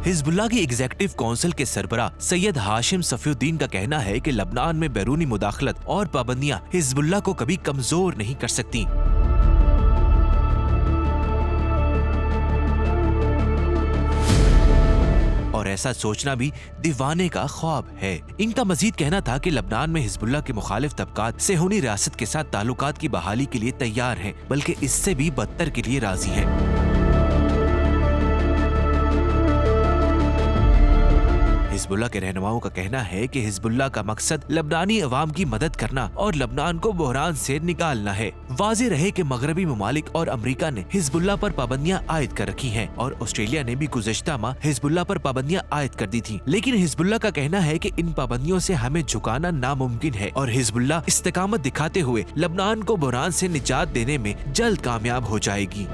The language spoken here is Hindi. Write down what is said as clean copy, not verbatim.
हिजबुल्लाह की एग्जीक्यूटिव काउंसिल के सरबरा सैयद हाशिम सफीउद्दीन का कहना है कि लबनान में बैरूनी मुदाखलत और पाबंदियां हिजबुल्लाह को कभी कमजोर नहीं कर सकती। और ऐसा सोचना भी दीवाने का ख्वाब है। इनका मजीद कहना था कि लबनान में हिजबुल्लाह के मुखालिफ तबकात सेहूनी रियासत के साथ ताल्लुकात की बहाली के लिए तैयार हैं, बल्कि इससे भी बदतर के लिए राजी हैं। हिजबुल्लाह के रहनुमाओं का कहना है कि हिजबुल्लाह का मकसद लबनानी अवाम की मदद करना और लबनान को बहरान से निकालना है। वाज़ेह रहे कि मगरबी ममालिक और अमरीका ने हिजबुल्लाह पर पाबंदियां आयद कर रखी हैं और ऑस्ट्रेलिया ने भी गुज़श्ता माह हिजबुल्लाह पर पाबंदियां आयद कर दी थी। लेकिन हिजबुल्लाह का कहना है कि इन पाबंदियों से हमें झुकाना नामुमकिन है और हिजबुल्लाह इस्तेकामत दिखाते हुए लबनान को बहरान से निजात देने में जल्द कामयाब हो जाएगी।